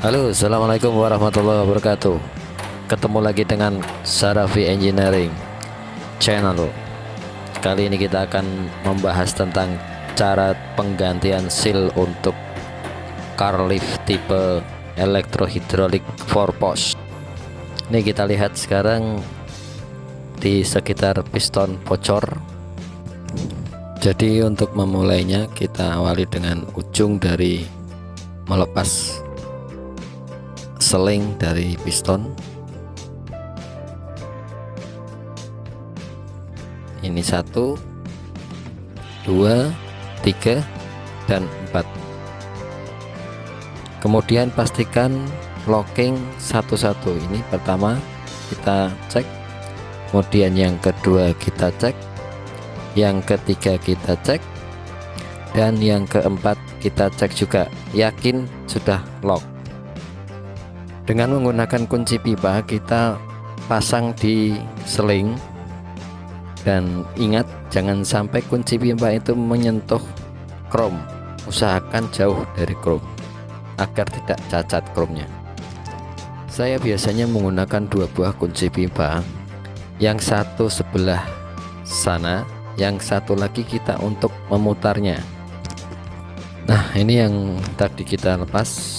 Halo, assalamualaikum warahmatullahi wabarakatuh. Ketemu lagi dengan Sarafi Engineering Channel. Kali ini kita akan membahas tentang cara penggantian seal untuk car lift tipe elektrohidrolik 4 post. Ini kita lihat sekarang di sekitar piston bocor. Jadi untuk memulainya kita awali dengan ujung dari melepas seling dari piston. Ini 1, 2, 3, dan 4. Kemudian pastikan locking satu-satu. Ini pertama kita cek, kemudian yang kedua kita cek, yang ketiga kita cek, dan yang keempat kita cek juga. Yakin sudah lock. Dengan menggunakan kunci pipa kita pasang di seling, dan ingat jangan sampai kunci pipa itu menyentuh krom. Usahakan jauh dari krom agar tidak cacat kromnya. Saya biasanya menggunakan 2 buah kunci pipa, yang satu sebelah sana, yang satu lagi kita untuk memutarnya. Nah, ini yang tadi kita lepas.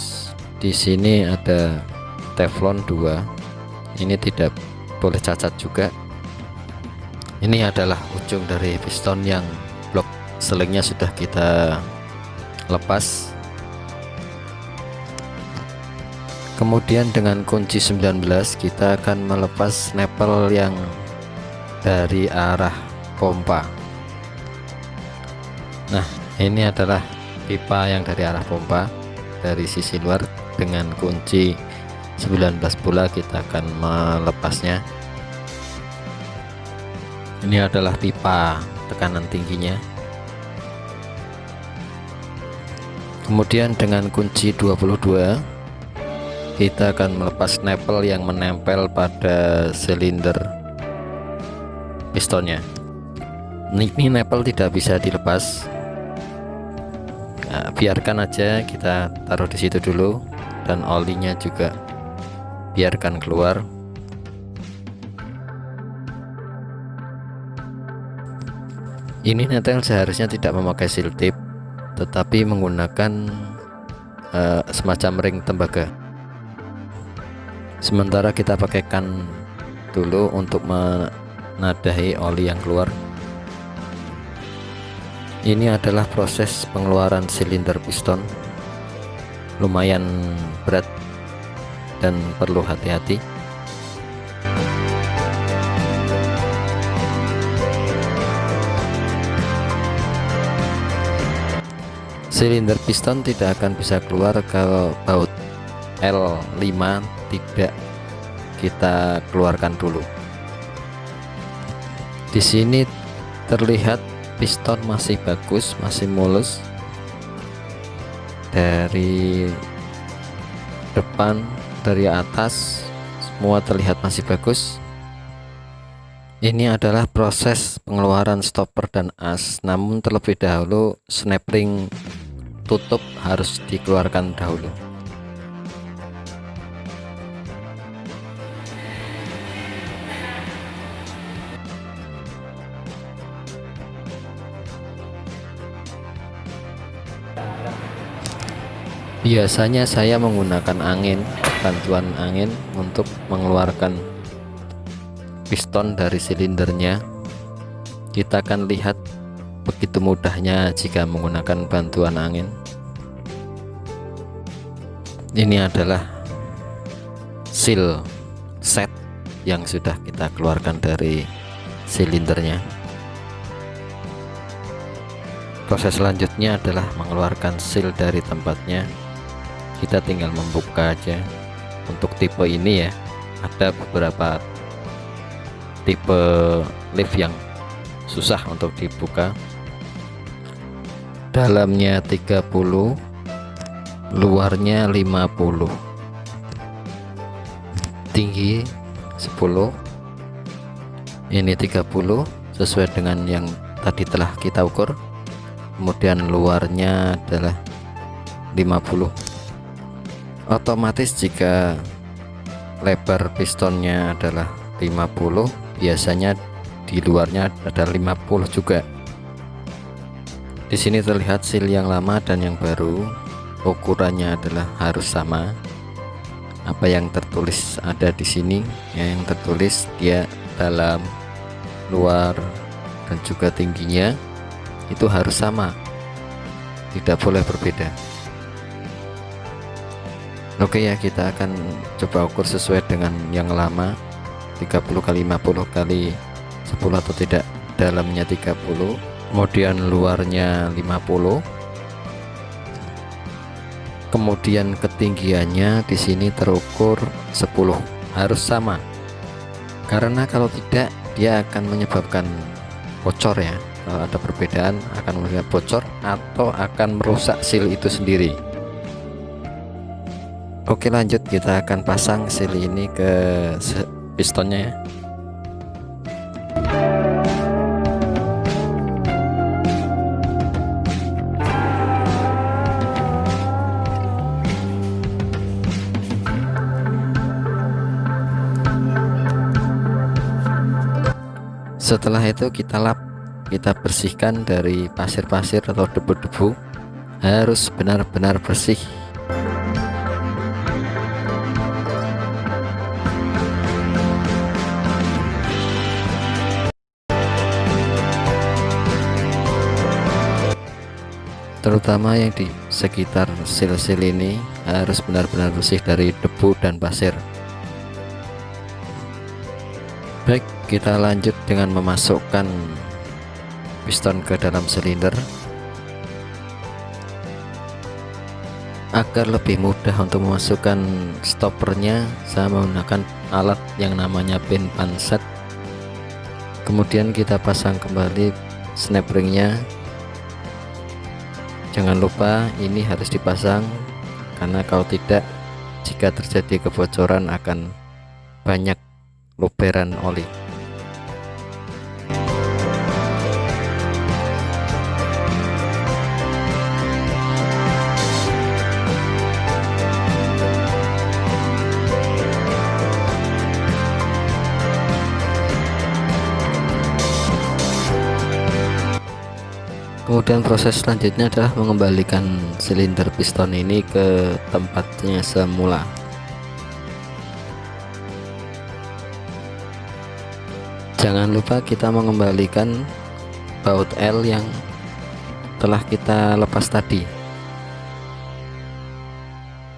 Di sini ada teflon 2, ini tidak boleh cacat juga. Ini adalah ujung dari piston yang blok selingnya sudah kita lepas. Kemudian dengan kunci 19 kita akan melepas snapel yang dari arah pompa. Nah, ini adalah pipa yang dari arah pompa dari sisi luar. Dengan kunci 19 pula kita akan melepasnya. Ini adalah pipa tekanan tingginya. Kemudian dengan kunci 22 kita akan melepas snapel yang menempel pada silinder pistonnya. Ini snapel tidak bisa dilepas. Nah, biarkan aja, kita taruh di situ dulu, dan olinya juga biarkan keluar. Ini netel seharusnya tidak memakai seal tip, tetapi menggunakan semacam ring tembaga. Sementara kita pakaikan dulu untuk menadahi oli yang keluar. Ini adalah proses pengeluaran silinder piston. Lumayan berat dan perlu hati-hati. Silinder piston tidak akan bisa keluar kalau baut L5 tidak kita keluarkan dulu. Di sini terlihat piston masih bagus, masih mulus. Dari depan, dari atas, semua terlihat masih bagus. Ini adalah proses pengeluaran stopper dan as, namun terlebih dahulu snap ring tutup harus dikeluarkan dahulu. Biasanya saya menggunakan bantuan angin untuk mengeluarkan piston dari silindernya. Kita akan lihat begitu mudahnya jika menggunakan bantuan angin. Ini adalah seal set yang sudah kita keluarkan dari silindernya. Proses selanjutnya adalah mengeluarkan seal dari tempatnya. Kita tinggal membuka aja. Untuk tipe ini ya, ada beberapa tipe lift yang susah untuk dibuka. Dalamnya 30, luarnya 50, tinggi 10, ini 30 sesuai dengan yang tadi telah kita ukur. Kemudian luarnya adalah 50. Otomatis jika lebar pistonnya adalah 50, biasanya di luarnya ada 50 juga. Di sini terlihat seal yang lama dan yang baru, ukurannya adalah harus sama. Apa yang tertulis ada di sini, yang tertulis dia dalam, luar, dan juga tingginya itu harus sama, tidak boleh berbeda. Oke ya, kita akan coba ukur sesuai dengan yang lama, 30 kali 50 kali 10 atau tidak. Dalamnya 30, kemudian luarnya 50, kemudian ketinggiannya di sini terukur 10, harus sama, karena kalau tidak dia akan menyebabkan bocor ya. Kalau ada perbedaan akan menyebabkan bocor atau akan merusak seal itu sendiri. Oke, lanjut, kita akan pasang seal ini ke pistonnya ya. Setelah itu kita lap, kita bersihkan dari pasir-pasir atau debu-debu, harus benar-benar bersih. Terutama yang di sekitar seal-seal ini harus benar-benar bersih dari debu dan pasir. Baik, kita lanjut dengan memasukkan piston ke dalam silinder. Agar lebih mudah untuk memasukkan stoppernya, saya menggunakan alat yang namanya pin panset. Kemudian kita pasang kembali snap ringnya. Jangan lupa ini harus dipasang, karena kalau tidak, jika terjadi kebocoran akan banyak luberan oli. Kemudian proses selanjutnya adalah mengembalikan silinder piston ini ke tempatnya semula. Jangan lupa kita mengembalikan baut L yang telah kita lepas tadi.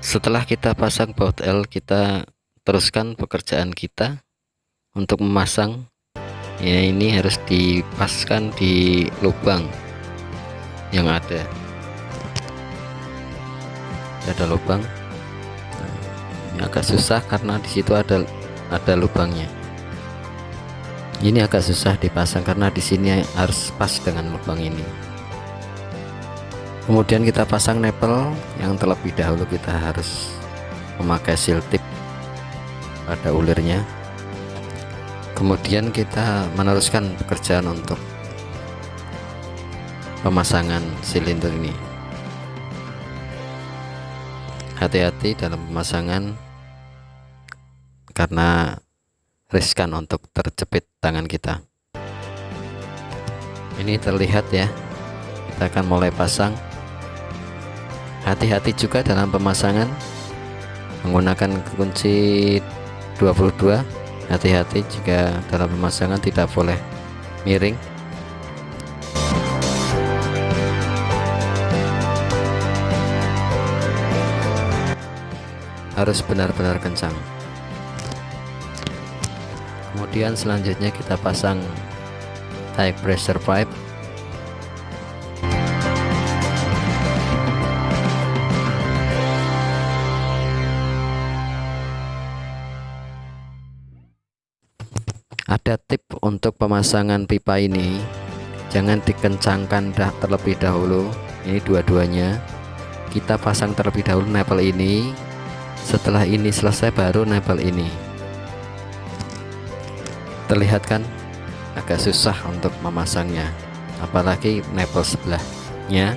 Setelah kita pasang baut L, kita teruskan pekerjaan kita untuk memasang. Ya, ini harus dipaskan di lubang yang ada. Ada lubang. Ini agak susah karena di situ ada lubangnya. Ini agak susah dipasang karena di sini harus pas dengan lubang ini. Kemudian kita pasang nipple yang terlebih dahulu kita harus memakai seal tip pada ulirnya. Kemudian kita meneruskan pekerjaan untuk pemasangan silinder ini. Hati-hati dalam pemasangan karena riskan untuk terjepit tangan kita. Ini terlihat ya, kita akan mulai pasang. Hati-hati juga dalam pemasangan menggunakan kunci 22. Hati-hati jika dalam pemasangan tidak boleh miring. Harus benar-benar kencang. Kemudian selanjutnya kita pasang high pressure pipe. Ada tip untuk pemasangan pipa ini, jangan dikencangkan terlebih dahulu. Ini dua-duanya kita pasang terlebih dahulu nipple ini, setelah ini selesai baru nipple ini. Terlihat kan agak susah untuk memasangnya, apalagi nipple sebelahnya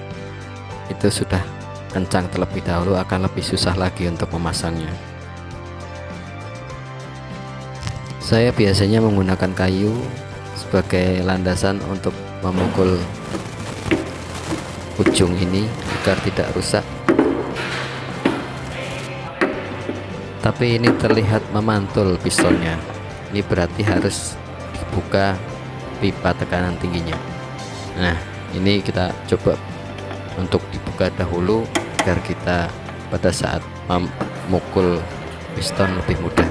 itu sudah kencang terlebih dahulu, akan lebih susah lagi untuk memasangnya. Saya biasanya menggunakan kayu sebagai landasan untuk memukul ujung ini agar tidak rusak. Tapi ini terlihat memantul pistonnya. Ini berarti harus dibuka pipa tekanan tingginya. Nah, ini kita coba untuk dibuka dahulu agar kita pada saat memukul piston lebih mudah.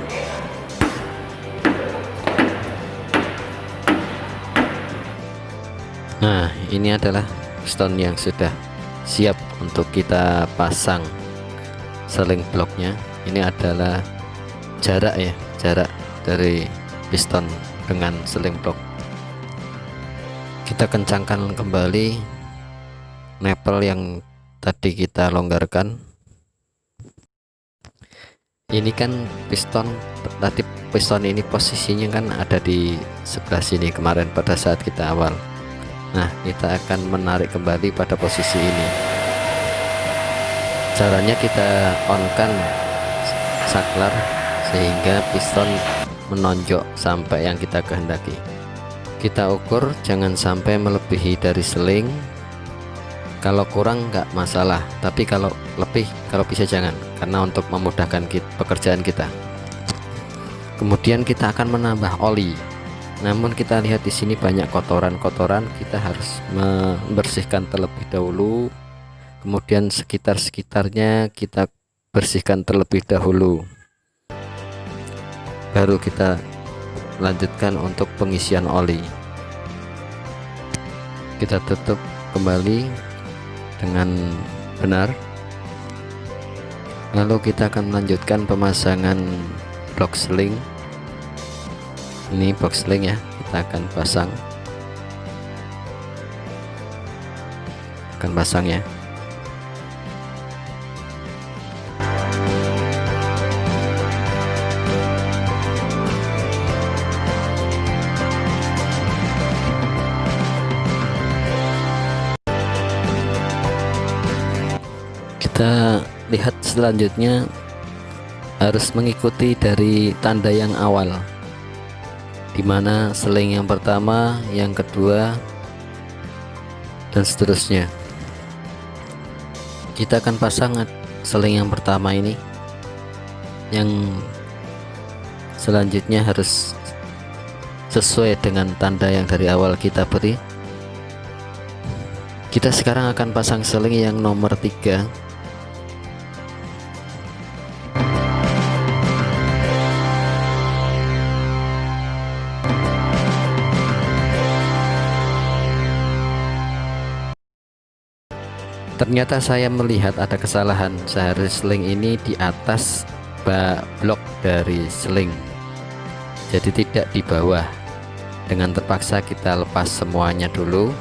Nah, ini adalah piston yang sudah siap untuk kita pasang seling bloknya. Ini adalah jarak dari piston dengan seling blok. Kita kencangkan kembali nepel yang tadi kita longgarkan. Ini kan piston ini posisinya kan ada di sebelah sini kemarin pada saat kita awal. Nah, kita akan menarik kembali pada posisi ini. Caranya kita on kan saklar sehingga piston menonjok sampai yang kita kehendaki. Kita ukur jangan sampai melebihi dari seling. Kalau kurang nggak masalah, tapi kalau lebih, kalau bisa jangan, karena untuk memudahkan pekerjaan kita. Kemudian kita akan menambah oli. Namun kita lihat di sini banyak kotoran-kotoran, kita harus membersihkan terlebih dahulu. Kemudian sekitar-sekitarnya kita bersihkan terlebih dahulu, baru kita lanjutkan untuk pengisian oli. Kita tutup kembali dengan benar, lalu kita akan melanjutkan pemasangan blok seling. Ini blok seling ya, kita akan pasang ya. Kita lihat selanjutnya harus mengikuti dari tanda yang awal, dimana seling yang pertama, yang kedua, dan seterusnya. Kita akan pasang seling yang pertama ini, yang selanjutnya harus sesuai dengan tanda yang dari awal kita beri. Kita sekarang akan pasang seling yang nomor 3. Ternyata saya melihat ada kesalahan, seharusnya seling ini di atas blok dari seling, jadi tidak di bawah. Dengan terpaksa kita lepas semuanya dulu,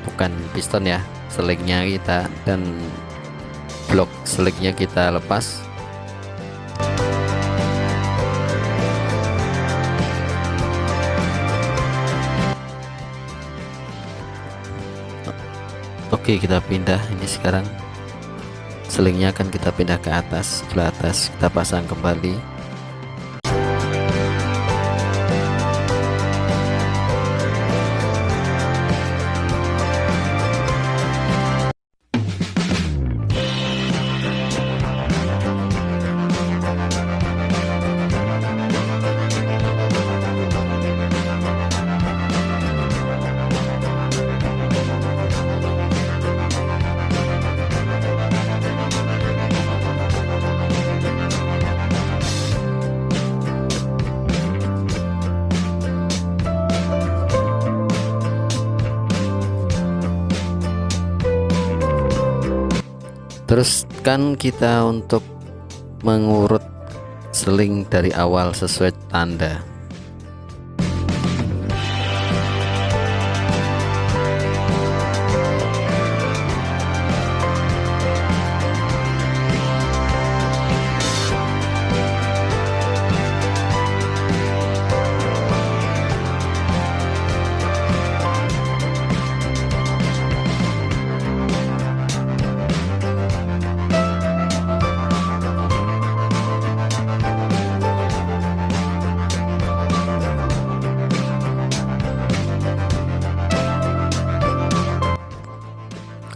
bukan piston ya, selingnya kita dan blok selingnya kita lepas. Oke, kita pindah. Ini sekarang selingnya akan kita pindah ke atas, sebelah atas, kita pasang kembali. Teruskan kita untuk mengurut seling dari awal sesuai tanda.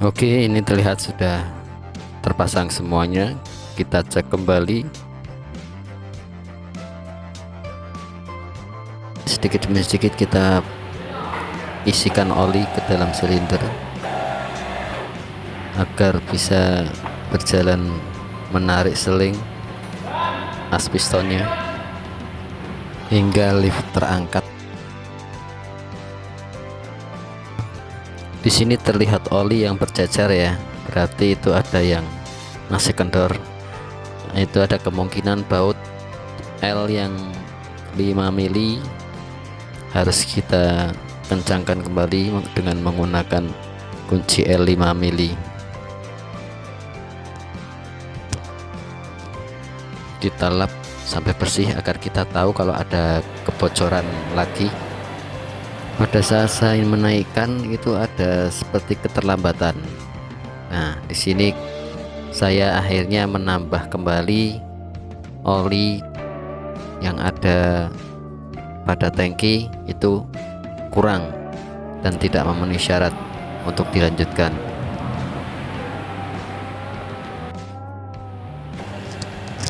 Oke, ini terlihat sudah terpasang semuanya. Kita cek kembali. Sedikit demi sedikit kita isikan oli ke dalam silinder agar bisa berjalan menarik seling as pistonnya hingga lift terangkat. Di sini terlihat oli yang berjajar ya, berarti itu ada yang masih kendor. Itu ada kemungkinan baut L yang 5 mili harus kita kencangkan kembali dengan menggunakan kunci L 5 mili. Kita lap sampai bersih agar kita tahu kalau ada kebocoran lagi. Pada saat saya menaikkan itu ada seperti keterlambatan. Nah, di sini saya akhirnya menambah kembali oli yang ada pada tangki, itu kurang dan tidak memenuhi syarat untuk dilanjutkan.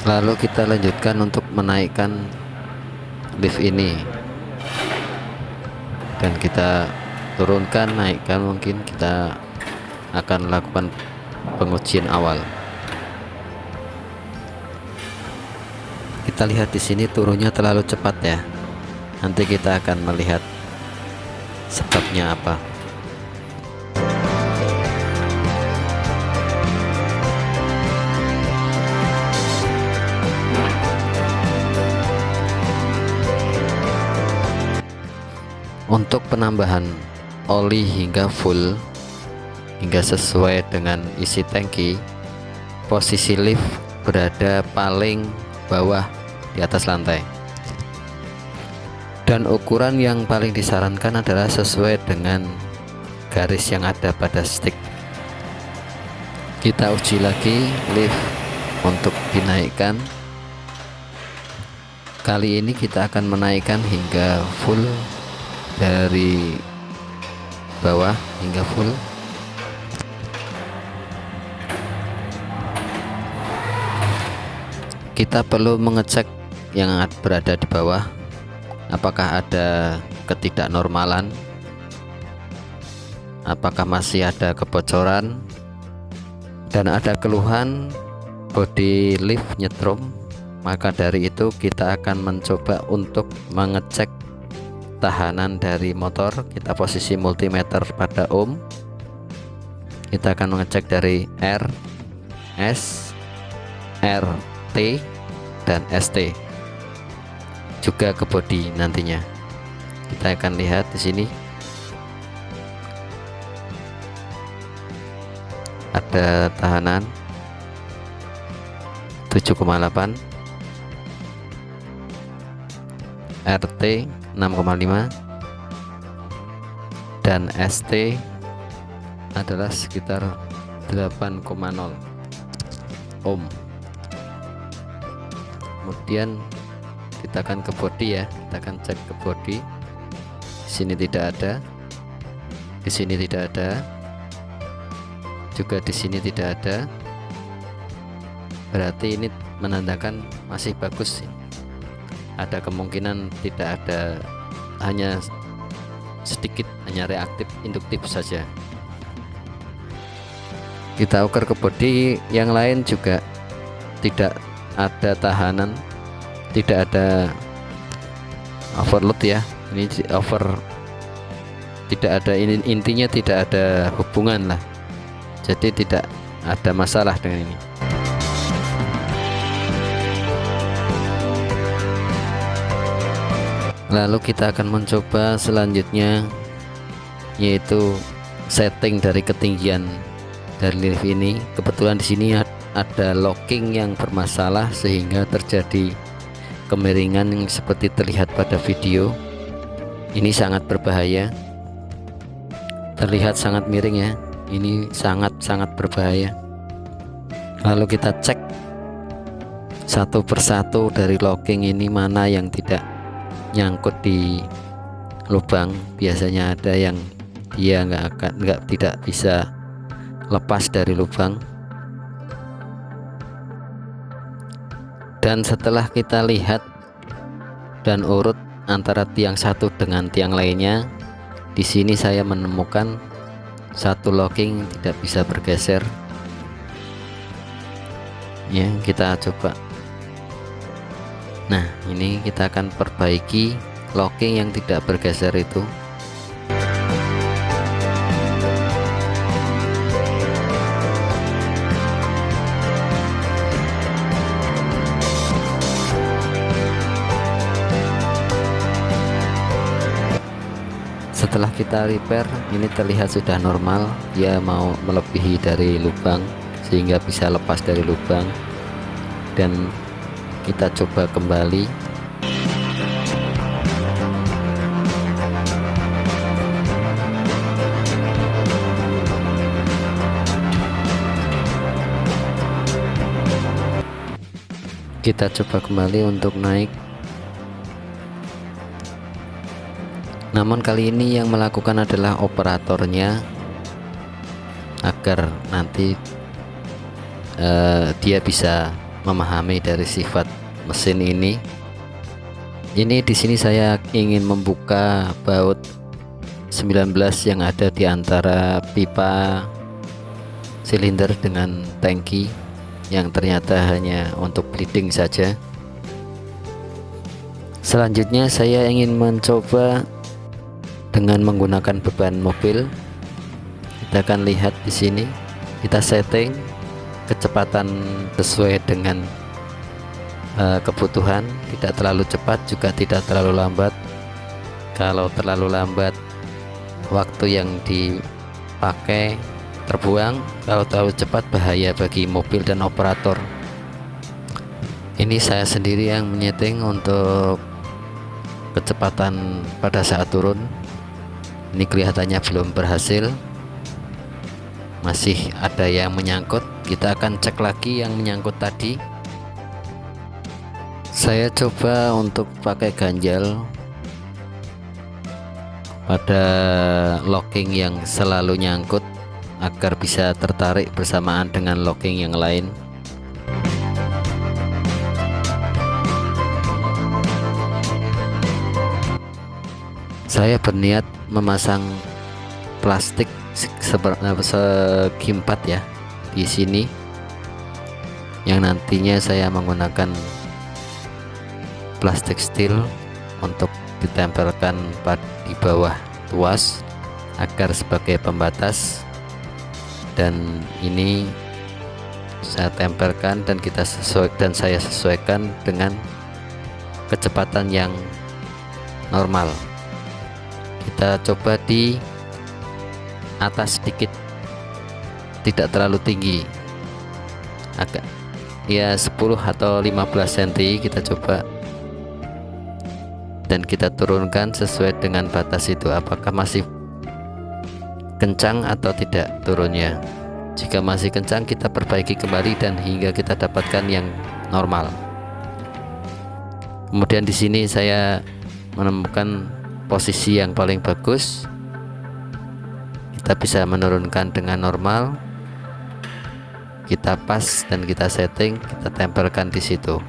Lalu kita lanjutkan untuk menaikkan lift ini, dan kita turunkan, naikkan. Mungkin kita akan lakukan pengujian awal. Kita lihat di sini turunnya terlalu cepat ya. Nanti kita akan melihat sebabnya apa. Untuk penambahan oli hingga full, hingga sesuai dengan isi tangki, posisi lift berada paling bawah di atas lantai, dan ukuran yang paling disarankan adalah sesuai dengan garis yang ada pada stick. Kita uji lagi lift untuk dinaikkan. Kali ini kita akan menaikkan hingga full, dari bawah hingga full. Kita perlu mengecek yang berada di bawah, apakah ada ketidaknormalan, apakah masih ada kebocoran, dan ada keluhan bodi lift nyetrum. Maka dari itu kita akan mencoba untuk mengecek tahanan dari motor. Kita posisi multimeter pada ohm. Kita akan mengecek dari R, S, R, T, dan ST, juga ke bodi nantinya. Kita akan lihat di sini ada tahanan 7,8, RT 6,5, dan ST adalah sekitar 8,0 ohm. Kemudian kita akan ke bodi ya, kita akan cek ke bodi. Di sini tidak ada, di sini tidak ada, juga di sini tidak ada. Berarti ini menandakan masih bagus sih. Ada kemungkinan tidak ada, hanya sedikit, hanya reaktif induktif saja. Kita ukur ke bodi yang lain juga tidak ada tahanan, tidak ada overload ya. Ini over, tidak ada, ini intinya tidak ada hubungan lah, jadi tidak ada masalah dengan ini. Lalu kita akan mencoba selanjutnya, yaitu setting dari ketinggian dari lift ini. Kebetulan di sini ada locking yang bermasalah sehingga terjadi kemiringan yang seperti terlihat pada video. Ini sangat berbahaya, terlihat sangat miring ya. Ini sangat berbahaya. Lalu kita cek satu persatu dari locking ini, mana yang tidak nyangkut di lubang. Biasanya ada yang dia tidak bisa lepas dari lubang. Dan setelah kita lihat dan urut antara tiang satu dengan tiang lainnya, di sini saya menemukan satu locking tidak bisa bergeser. Ya, kita coba. Nah, ini kita akan perbaiki locking yang tidak bergeser itu. Setelah kita repair, ini terlihat sudah normal, dia mau melebihi dari lubang sehingga bisa lepas dari lubang. Dan kita coba kembali. Kita coba kembali untuk naik. Namun kali ini yang melakukan adalah operatornya, agar nanti dia bisa memahami dari sifat mesin ini. Ini di sini saya ingin membuka baut 19 yang ada di antara pipa silinder dengan tangki, yang ternyata hanya untuk bleeding saja. Selanjutnya saya ingin mencoba dengan menggunakan beban mobil. Kita akan lihat di sini, kita setting kecepatan sesuai dengan kebutuhan, tidak terlalu cepat juga tidak terlalu lambat. Kalau terlalu lambat, waktu yang dipakai terbuang. Kalau terlalu cepat, bahaya bagi mobil dan operator. Ini saya sendiri yang menyeting untuk kecepatan pada saat turun. Ini kelihatannya belum berhasil, masih ada yang menyangkut. Kita akan cek lagi yang menyangkut tadi. Saya coba untuk pakai ganjal pada locking yang selalu nyangkut agar bisa tertarik bersamaan dengan locking yang lain. Saya berniat memasang plastik segi 4 ya di sini, yang nantinya saya menggunakan plastik steel untuk ditempelkan di bawah tuas agar sebagai pembatas. Dan ini saya tempelkan dan saya sesuaikan dengan kecepatan yang normal. Kita coba di atas sedikit, tidak terlalu tinggi, agak ya 10 atau 15 cm kita coba, dan kita turunkan sesuai dengan batas itu, apakah masih kencang atau tidak turunnya. Jika masih kencang, kita perbaiki kembali dan hingga kita dapatkan yang normal. Kemudian di sini saya menemukan posisi yang paling bagus. Kita bisa menurunkan dengan normal, kita pas dan kita setting, kita tempelkan di situ.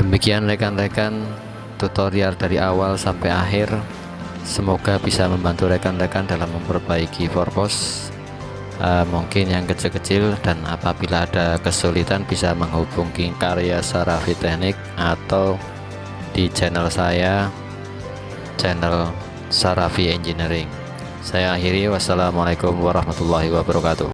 Demikian rekan-rekan, tutorial dari awal sampai akhir. Semoga bisa membantu rekan-rekan dalam memperbaiki forpos, mungkin yang kecil-kecil, dan apabila ada kesulitan bisa menghubungi Karya Sarafi Teknik atau di channel saya, channel Sarafi Engineering. Saya akhiri, wassalamualaikum warahmatullahi wabarakatuh.